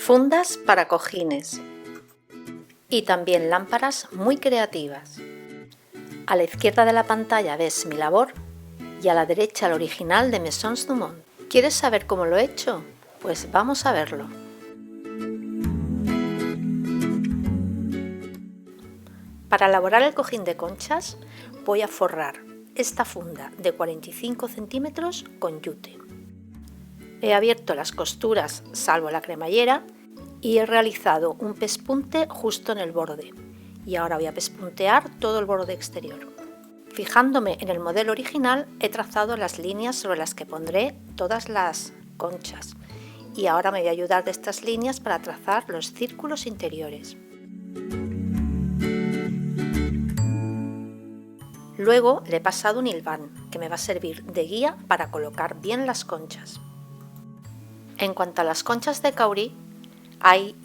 Fundas para cojines y también lámparas muy creativas. A la izquierda de la pantalla ves mi labor y a la derecha el original de Maisons du Monde. ¿Quieres saber cómo lo he hecho? Pues vamos a verlo. Para elaborar el cojín de conchas voy a forrar esta funda de 45 centímetros con yute. He abierto las costuras salvo la cremallera y he realizado un pespunte justo en el borde. Y ahora voy a pespuntear todo el borde exterior. Fijándome en el modelo original he trazado las líneas sobre las que pondré todas las conchas. Y ahora me voy a ayudar de estas líneas para trazar los círculos interiores. Luego le he pasado un hilván que me va a servir de guía para colocar bien las conchas. En cuanto a las conchas de caurí, hay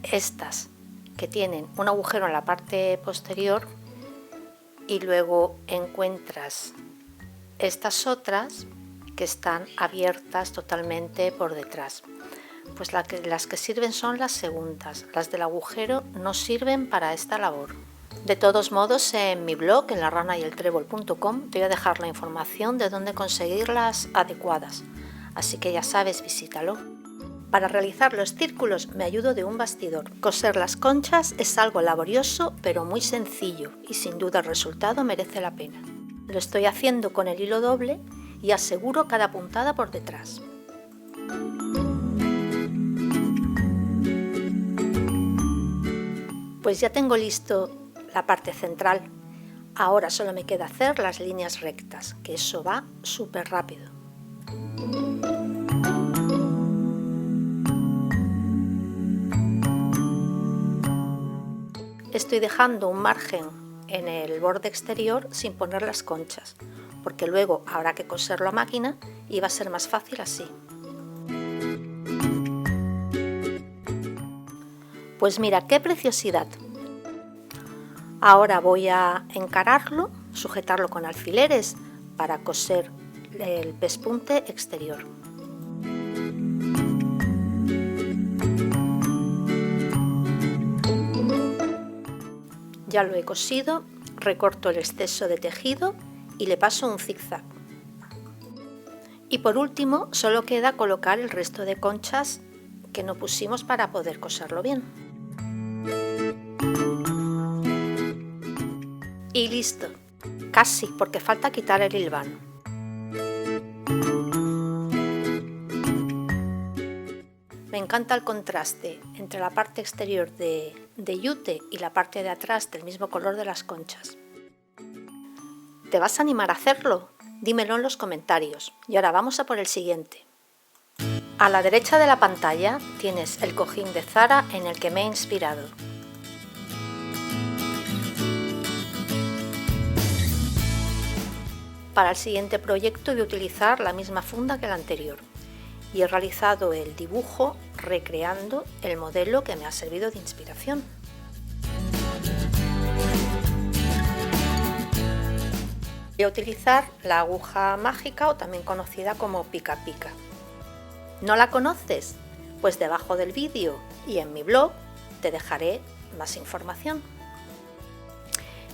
estas que tienen un agujero en la parte posterior y luego encuentras estas otras que están abiertas totalmente por detrás. Pues las que sirven son las segundas, las del agujero no sirven para esta labor. De todos modos, en mi blog, en laranayeltrébol.com, te voy a dejar la información de dónde conseguirlas adecuadas, así que ya sabes, visítalo. Para realizar los círculos me ayudo de un bastidor. Coser las conchas es algo laborioso pero muy sencillo y sin duda el resultado merece la pena. Lo estoy haciendo con el hilo doble y aseguro cada puntada por detrás. Pues ya tengo listo la parte central. Ahora solo me queda hacer las líneas rectas, que eso va súper rápido. Estoy dejando un margen en el borde exterior sin poner las conchas, porque luego habrá que coserlo a máquina y va a ser más fácil así. Pues mira qué preciosidad. Ahora voy a encararlo, sujetarlo con alfileres para coser el pespunte exterior. Ya lo he cosido, recorto el exceso de tejido y le paso un zigzag. Y por último solo queda colocar el resto de conchas que no pusimos para poder coserlo bien. Y listo, casi, porque falta quitar el hilván. Me encanta el contraste entre la parte exterior de yute y la parte de atrás del mismo color de las conchas. ¿Te vas a animar a hacerlo? Dímelo en los comentarios. Y ahora vamos a por el siguiente. A la derecha de la pantalla tienes el cojín de Zara en el que me he inspirado. Para el siguiente proyecto voy a utilizar la misma funda que la anterior y he realizado el dibujo recreando el modelo que me ha servido de inspiración. Voy a utilizar la aguja mágica o también conocida como pica pica. ¿No la conoces? Pues debajo del vídeo y en mi blog te dejaré más información.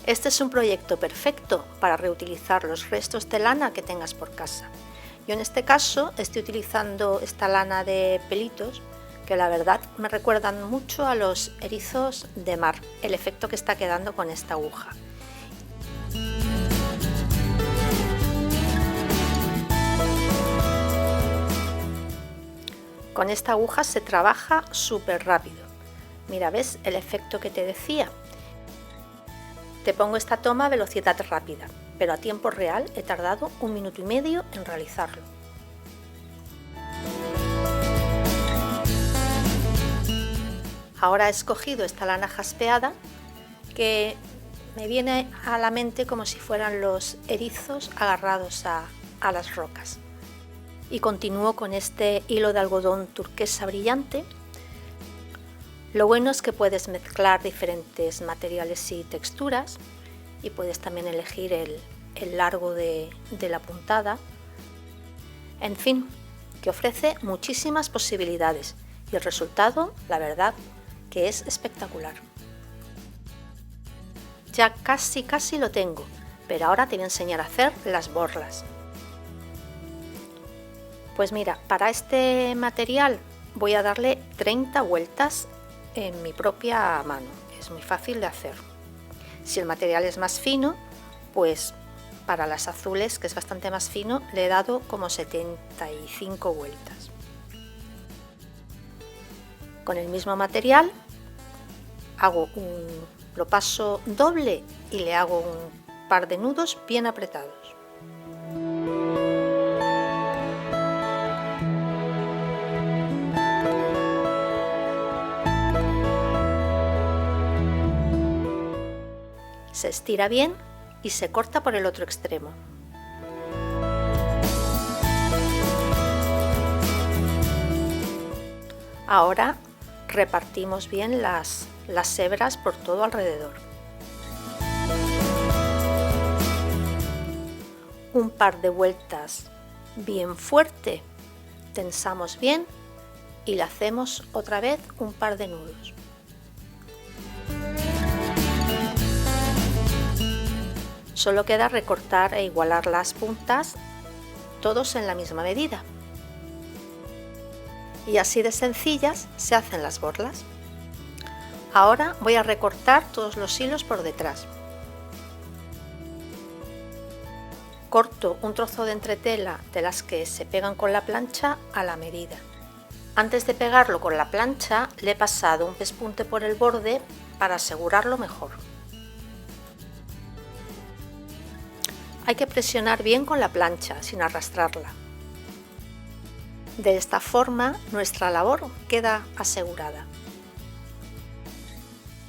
Este es un proyecto perfecto para reutilizar los restos de lana que tengas por casa. Yo en este caso estoy utilizando esta lana de pelitos que la verdad me recuerdan mucho a los erizos de mar, el efecto que está quedando con esta aguja. Con esta aguja se trabaja súper rápido. Mira, ¿ves el efecto que te decía? Te pongo esta toma a velocidad rápida, pero a tiempo real he tardado 1 minuto y medio en realizarlo. Ahora he escogido esta lana jaspeada que me viene a la mente como si fueran los erizos agarrados a las rocas. Y continúo con este hilo de algodón turquesa brillante. Lo bueno es que puedes mezclar diferentes materiales y texturas y puedes también elegir el largo de la puntada. En fin, que ofrece muchísimas posibilidades y el resultado, la verdad, que es espectacular. Ya casi lo tengo, pero ahora te voy a enseñar a hacer las borlas. Pues mira, para este material voy a darle 30 vueltas en mi propia mano, es muy fácil de hacer. Si el material es más fino, pues para las azules, que es bastante más fino, le he dado como 75 vueltas. Con el mismo material lo paso doble y le hago un par de nudos bien apretados. Se estira bien y se corta por el otro extremo. Ahora repartimos bien las hebras por todo alrededor. Un par de vueltas bien fuerte, tensamos bien y le hacemos otra vez un par de nudos. Solo queda recortar e igualar las puntas, todos en la misma medida. Y así de sencillas se hacen las borlas. Ahora voy a recortar todos los hilos por detrás. Corto un trozo de entretela de las que se pegan con la plancha a la medida. Antes de pegarlo con la plancha le he pasado un pespunte por el borde para asegurarlo mejor. Hay que presionar bien con la plancha sin arrastrarla. De esta forma nuestra labor queda asegurada.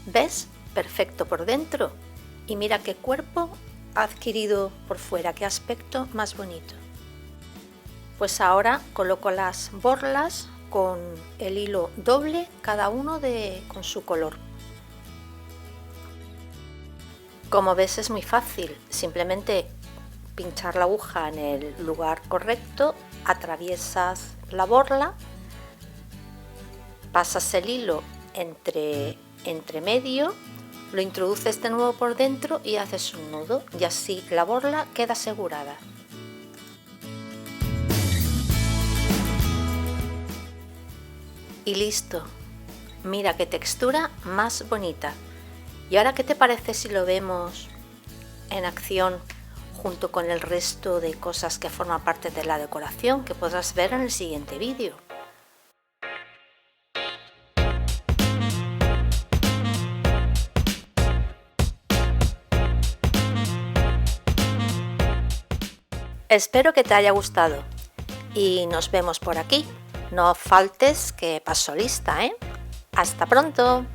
¿Ves? Perfecto por dentro y mira qué cuerpo ha adquirido por fuera, qué aspecto más bonito. Pues ahora coloco las borlas con el hilo doble, cada uno con su color. Como ves es muy fácil, simplemente pinchar la aguja en el lugar correcto, atraviesas la borla, pasas el hilo entre medio, lo introduces de nuevo por dentro y haces un nudo y así la borla queda asegurada. Y listo, mira qué textura más bonita. ¿Y ahora qué te parece si lo vemos en acción junto con el resto de cosas que forman parte de la decoración que podrás ver en el siguiente vídeo? Espero que te haya gustado y nos vemos por aquí. No faltes que paso lista, ¿eh? ¡Hasta pronto!